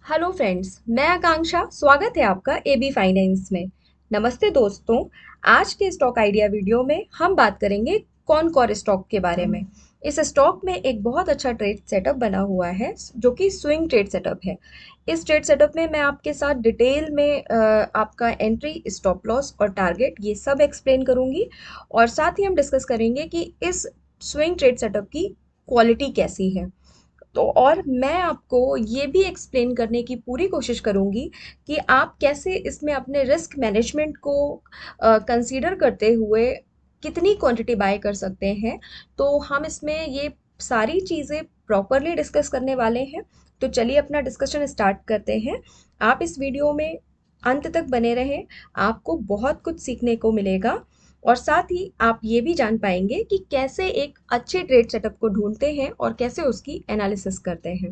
Hello friends, मैं आकांक्षा। स्वागत है आपका एबी फाइनेंस में। नमस्ते दोस्तों। आज के स्टॉक आइडिया वीडियो में हम बात करेंगे कॉनकॉर स्टॉक के बारे में। इस स्टॉक में एक बहुत अच्छा ट्रेड सेटअप बना हुआ है जो कि स्विंग ट्रेड सेटअप है। इस ट्रेड सेटअप में मैं आपके साथ डिटेल में आपका एंट्री, स्टॉप लॉस और टारगेट ये सब एक्सप्लेन करूंगी। और साथ ही हम डिस्कस करेंगे कि इस स्विंग ट्रेड सेटअप की क्वालिटी कैसी है। तो और मैं आपको ये भी एक्सप्लेन करने की पूरी कोशिश करूँगी कि आप कैसे इसमें अपने रिस्क मैनेजमेंट को कंसीडर करते हुए कितनी क्वांटिटी बाय कर सकते हैं। तो हम इसमें ये सारी चीज़ें प्रॉपरली डिस्कस करने वाले हैं। तो चलिए अपना डिस्कशन स्टार्ट करते हैं। आप इस वीडियो में अंत तक बने रहें, आपको बहुत कुछ सीखने को मिलेगा। और साथ ही आप ये भी जान पाएंगे कि कैसे एक अच्छे ट्रेड सेटअप को ढूंढते हैं और कैसे उसकी एनालिसिस करते हैं।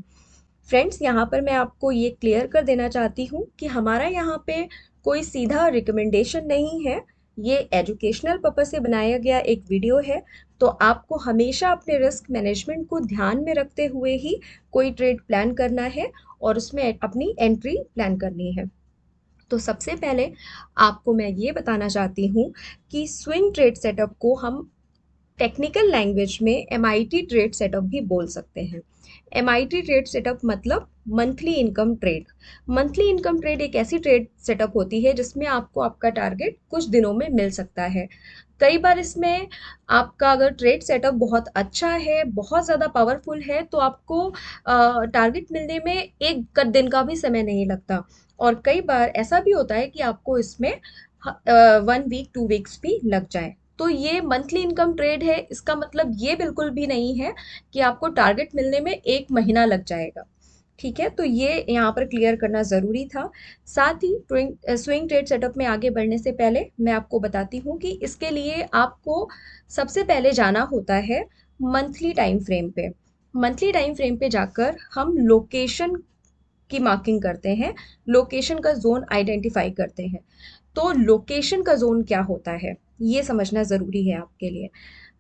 फ्रेंड्स, यहाँ पर मैं आपको ये क्लियर कर देना चाहती हूँ कि हमारा यहाँ पे कोई सीधा रिकमेंडेशन नहीं है। ये एजुकेशनल पर्पज से बनाया गया एक वीडियो है। तो आपको हमेशा अपने रिस्क मैनेजमेंट को ध्यान में रखते हुए ही कोई ट्रेड प्लान करना है और उसमें अपनी एंट्री प्लान करनी है। तो सबसे पहले आपको मैं ये बताना चाहती हूँ कि स्विंग ट्रेड सेटअप को हम टेक्निकल लैंग्वेज में एमआईटी ट्रेड सेटअप भी बोल सकते हैं। एमआईटी ट्रेड सेटअप मतलब monthly income trade. Monthly income trade एक ऐसी ट्रेड सेटअप होती है जिसमें आपको आपका टारगेट कुछ दिनों में मिल सकता है। कई बार इसमें आपका अगर ट्रेड सेटअप बहुत अच्छा है, बहुत ज़्यादा पावरफुल है, तो आपको टारगेट मिलने में एक दिन का भी समय नहीं लगता। और कई बार ऐसा भी होता है कि आपको इसमें 1 वीक 2 वीक्स भी लग जाए। तो ये मंथली इनकम ट्रेड है, इसका मतलब ये बिल्कुल भी नहीं है कि आपको टारगेट मिलने में 1 महीना लग जाएगा। ठीक है, तो ये यहाँ पर क्लियर करना ज़रूरी था। साथ ही स्विंग ट्रेड सेटअप में आगे बढ़ने से पहले मैं आपको बताती हूँ कि इसके लिए आपको सबसे पहले जाना होता है मंथली टाइम फ्रेम पे। मंथली टाइम फ्रेम पे जाकर हम लोकेशन की मार्किंग करते हैं, लोकेशन का जोन आइडेंटिफाई करते हैं। तो लोकेशन का जोन क्या होता है ये समझना ज़रूरी है आपके लिए।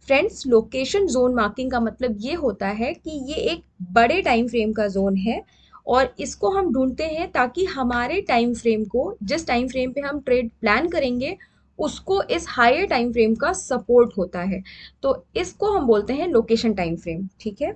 फ्रेंड्स, लोकेशन जोन मार्किंग का मतलब ये होता है कि ये एक बड़े टाइम फ्रेम का जोन है और इसको हम ढूंढते हैं ताकि हमारे टाइम फ्रेम को, जिस टाइम फ्रेम पे हम ट्रेड प्लान करेंगे, उसको इस हायर टाइम फ्रेम का सपोर्ट होता है। तो इसको हम बोलते हैं लोकेशन टाइम फ्रेम। ठीक है,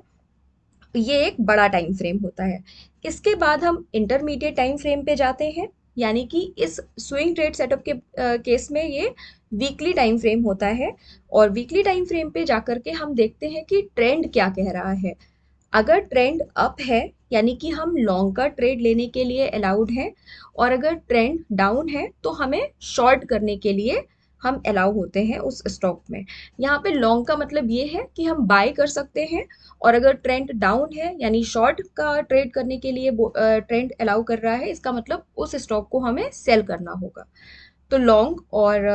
ये एक बड़ा टाइम फ्रेम होता है। इसके बाद हम इंटरमीडिएट टाइम फ्रेम पे जाते हैं, यानी कि इस स्विंग ट्रेड सेटअप के केस में ये वीकली टाइम फ्रेम होता है। और वीकली टाइम फ्रेम पे जाकर के हम देखते हैं कि ट्रेंड क्या कह रहा है। अगर ट्रेंड अप है, यानी कि हम लॉन्ग का ट्रेड लेने के लिए अलाउड हैं। और अगर ट्रेंड डाउन है तो हमें शॉर्ट करने के लिए हम अलाउ होते हैं उस स्टॉक में। यहाँ पे लॉन्ग का मतलब ये है कि हम बाय कर सकते हैं। और अगर ट्रेंड डाउन है, यानी शॉर्ट का ट्रेड करने के लिए ट्रेंड अलाउ कर रहा है, इसका मतलब उस स्टॉक को हमें सेल करना होगा। तो लॉन्ग और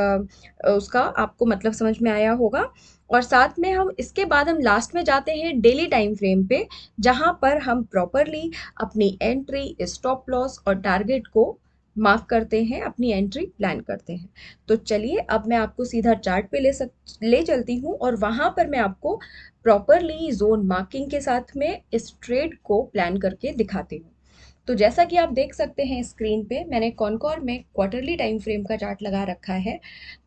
उसका आपको मतलब समझ में आया होगा। और साथ में हम इसके बाद हम लास्ट में जाते हैं डेली टाइम फ्रेम पे, जहां पर हम प्रॉपरली अपनी एंट्री, स्टॉप लॉस और टारगेट को मार्क करते हैं, अपनी एंट्री प्लान करते हैं। तो चलिए अब मैं आपको सीधा चार्ट पे ले चलती हूँ और वहां पर मैं आपको प्रॉपरली जोन मार्किंग के साथ में इस ट्रेड को प्लान करके दिखाती हूँ। तो जैसा कि आप देख सकते हैं स्क्रीन पे, मैंने कॉनकॉर में क्वार्टरली टाइम फ्रेम का चार्ट लगा रखा है।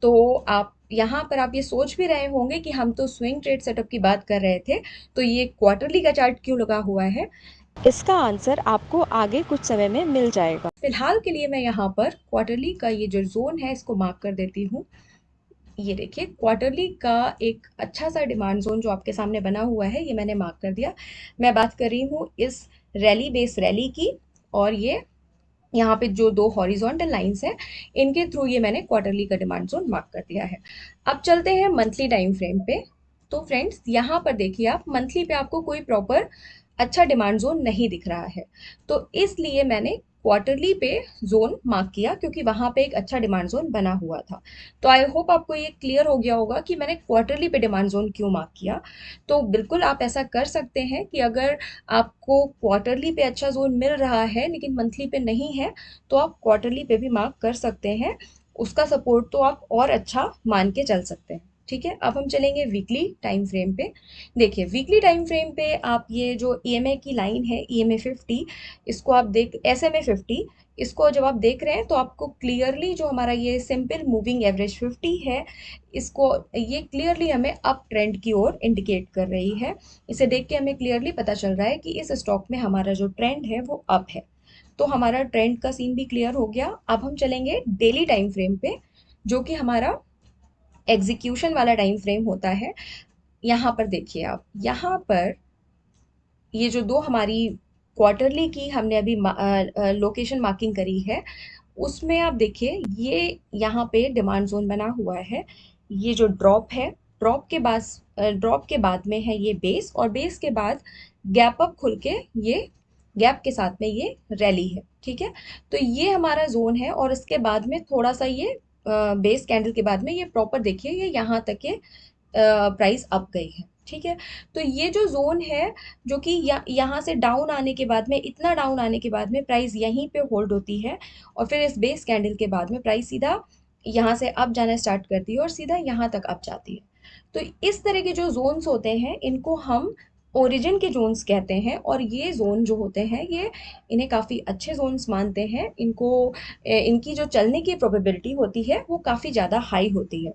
तो आप यहाँ पर आप ये सोच भी रहे होंगे कि हम तो स्विंग ट्रेड सेटअप की बात कर रहे थे, तो ये क्वार्टरली का चार्ट क्यों लगा हुआ है? इसका आंसर आपको आगे कुछ समय में मिल जाएगा। फिलहाल के लिए मैं यहाँ पर क्वार्टरली का ये जो जोन है इसको मार्क कर देती हूँ। ये देखिए, क्वार्टरली का एक अच्छा सा डिमांड जोन जो आपके सामने बना हुआ है, ये मैंने मार्क कर दिया। मैं बात कर रही हूँ इस रैली बेस रैली की। और ये यहाँ पे जो दो हॉरिजॉन्टल लाइंस हैं, इनके थ्रू ये मैंने क्वार्टरली का डिमांड जोन मार्क कर दिया है। अब चलते हैं मंथली टाइम फ्रेम पे। तो फ्रेंड्स, यहाँ पर देखिए, आप मंथली पे आपको कोई प्रॉपर अच्छा डिमांड जोन नहीं दिख रहा है। तो इसलिए मैंने क्वार्टरली पे जोन मार्क किया, क्योंकि वहां पे एक अच्छा डिमांड जोन बना हुआ था। तो आई होप आपको ये क्लियर हो गया होगा कि मैंने क्वार्टरली पे डिमांड जोन क्यों मार्क किया। तो बिल्कुल आप ऐसा कर सकते हैं कि अगर आपको क्वार्टरली पे अच्छा जोन मिल रहा है लेकिन मंथली पे नहीं है, तो आप क्वार्टरली पे भी मार्क कर सकते हैं। उसका सपोर्ट तो आप और अच्छा मान के चल सकते हैं। ठीक है, अब हम चलेंगे वीकली टाइम फ्रेम पे। देखिए वीकली टाइम फ्रेम पे आप ये जो ईएमए की लाइन है, ईएमए 50, इसको आप देख, एसएमए 50, इसको जब आप देख रहे हैं तो आपको क्लियरली जो हमारा ये सिंपल मूविंग एवरेज 50 है, इसको ये क्लियरली हमें अप ट्रेंड की ओर इंडिकेट कर रही है। इसे देख के हमें क्लियरली पता चल रहा है कि इस स्टॉक में हमारा जो ट्रेंड है वो अप है। तो हमारा ट्रेंड का सीन भी क्लियर हो गया। अब हम चलेंगे डेली टाइम फ्रेम पे, जो कि हमारा एग्जीक्यूशन वाला टाइम फ्रेम होता है। यहाँ पर देखिए आप, यहाँ पर ये जो दो हमारी क्वार्टरली की हमने अभी लोकेशन मार्किंग करी है, उसमें आप देखिए ये यहाँ पे डिमांड जोन बना हुआ है। ये जो ड्रॉप है, ड्रॉप के बाद में है ये बेस, और बेस के बाद गैप अप खुल के ये गैप के साथ में ये रैली है। ठीक है, तो ये हमारा जोन है, और इसके बाद में थोड़ा सा ये बेस कैंडल के बाद में ये प्रॉपर देखिए ये यहाँ तक ये प्राइस अप गई है। ठीक है, तो ये जो जोन है, जो कि यहाँ से डाउन आने के बाद में, इतना डाउन आने के बाद में प्राइस यहीं पे होल्ड होती है, और फिर इस बेस कैंडल के बाद में प्राइस सीधा यहाँ से अप जाना स्टार्ट करती है और सीधा यहाँ तक अप जाती है। तो इस तरह के जो जोन्स होते हैं इनको हम ओरिजिन के जोन्स कहते हैं, और ये जोन जो होते हैं ये, इन्हें काफ़ी अच्छे जोन्स मानते हैं। इनको इनकी जो चलने की प्रोबेबिलिटी होती है वो काफ़ी ज़्यादा हाई होती है।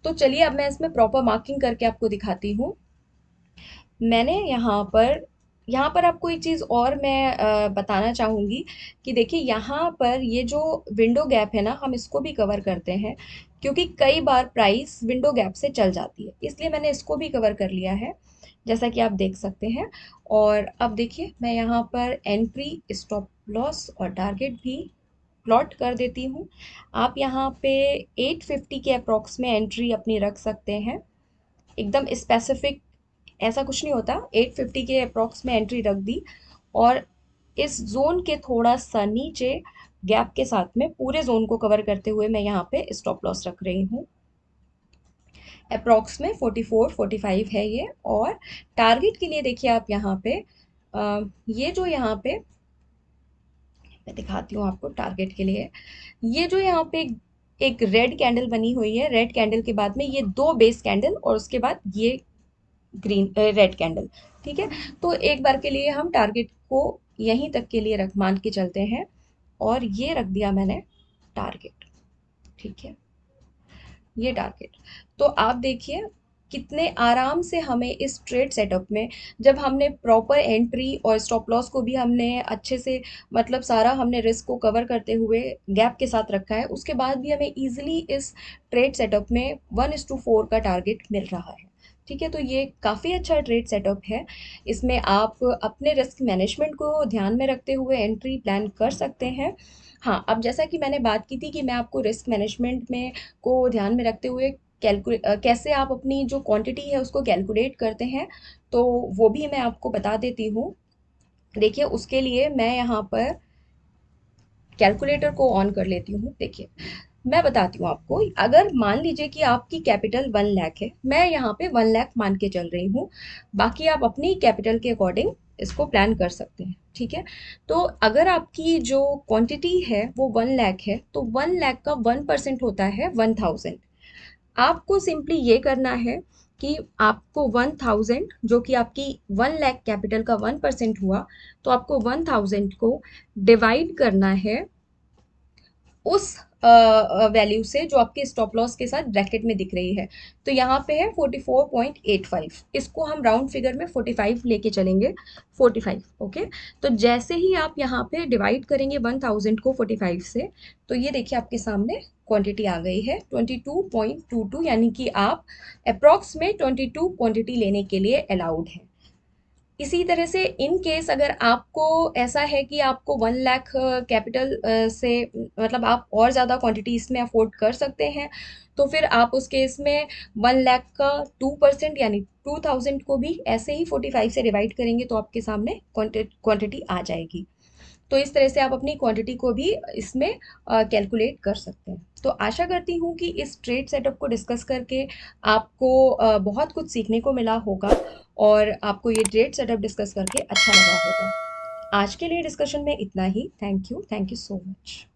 तो चलिए अब मैं इसमें प्रॉपर मार्किंग करके आपको दिखाती हूँ। मैंने यहाँ पर आपको एक चीज़ और मैं बताना चाहूँगी कि देखिए यहाँ पर ये जो विंडो गैप है ना, हम इसको भी कवर करते हैं, क्योंकि कई बार प्राइस विंडो गैप से चल जाती है, इसलिए मैंने इसको भी कवर कर लिया है, जैसा कि आप देख सकते हैं। और अब देखिए मैं यहाँ पर एंट्री, स्टॉप लॉस और टारगेट भी प्लॉट कर देती हूँ। आप यहाँ पे 850 के अप्रॉक्स में एंट्री अपनी रख सकते हैं, एकदम स्पेसिफिक ऐसा कुछ नहीं होता। 850 के अप्रॉक्स में एंट्री रख दी, और इस जोन के थोड़ा सा नीचे गैप के साथ में पूरे जोन को कवर करते हुए मैं यहाँ पे स्टॉप लॉस रख रही हूँ। अप्रॉक्स में 44 45 है ये। और टारगेट के लिए देखिए आप यहाँ पे ये जो यहाँ पे मैं दिखाती हूँ आपको टारगेट के लिए, ये जो यहाँ पे एक रेड कैंडल बनी हुई है, रेड कैंडल के बाद में ये दो बेस कैंडल, और उसके बाद ये ग्रीन रेड कैंडल। ठीक है, तो एक बार के लिए हम टारगेट को यहीं तक के लिए रख मान के चलते हैं, और ये रख दिया मैंने टारगेट। ठीक है, ये टारगेट। तो आप देखिए कितने आराम से हमें इस ट्रेड सेटअप में, जब हमने प्रॉपर एंट्री और स्टॉप लॉस को भी हमने अच्छे से, मतलब सारा हमने रिस्क को कवर करते हुए गैप के साथ रखा है, उसके बाद भी हमें इजीली इस ट्रेड सेटअप में 1:4 का टारगेट मिल रहा है। ठीक है, तो ये काफ़ी अच्छा ट्रेड सेटअप है। इसमें आप अपने रिस्क मैनेजमेंट को ध्यान में रखते हुए एंट्री प्लान कर सकते हैं। हाँ, अब जैसा कि मैंने बात की थी कि मैं आपको रिस्क मैनेजमेंट में को ध्यान में रखते हुए कैसे आप अपनी जो क्वांटिटी है उसको कैलकुलेट करते हैं, तो वो भी मैं आपको बता देती हूँ। देखिए उसके लिए मैं यहाँ पर कैलकुलेटर को ऑन कर लेती हूँ। देखिए मैं बताती हूँ आपको, अगर मान लीजिए कि आपकी कैपिटल 1 लाख है, मैं यहाँ पे 1 लाख मान के चल रही हूँ, बाकी आप अपनी कैपिटल के अकॉर्डिंग इसको प्लान कर सकते हैं। ठीक है, तो अगर आपकी जो क्वांटिटी है वो 1 लाख है, तो 1 लाख का 1% होता है 1000। आपको सिंपली ये करना है कि आपको 1000, जो कि आपकी 1 लाख कैपिटल का 1% हुआ, तो आपको 1000 को डिवाइड करना है उस वैल्यू से जो आपके स्टॉप लॉस के साथ ब्रैकेट में दिख रही है। तो यहाँ पे है 44.85, इसको हम राउंड फिगर में 45 लेके चलेंगे, 45। ओके, तो जैसे ही आप यहाँ पे डिवाइड करेंगे 1000 को 45 से, तो ये देखिए आपके सामने क्वांटिटी आ गई है 22.22, यानी कि आप अप्रॉक्स में 22 क्वांटिटी लेने के लिए अलाउड है। इसी तरह से इन केस अगर आपको ऐसा है कि आपको 1 लाख कैपिटल से, मतलब आप और ज़्यादा क्वांटिटी इसमें अफोर्ड कर सकते हैं, तो फिर आप उस केस में 1 लाख का 2% यानी 2000 को भी ऐसे ही 45 से डिवाइड करेंगे, तो आपके सामने क्वांटिटी आ जाएगी। तो इस तरह से आप अपनी क्वांटिटी को भी इसमें कैलकुलेट कर सकते हैं। तो आशा करती हूँ कि इस ट्रेड सेटअप को डिस्कस करके आपको बहुत कुछ सीखने को मिला होगा, और आपको ये ट्रेड सेटअप डिस्कस करके अच्छा लगा होगा। आज के लिए डिस्कशन में इतना ही। Thank you so much.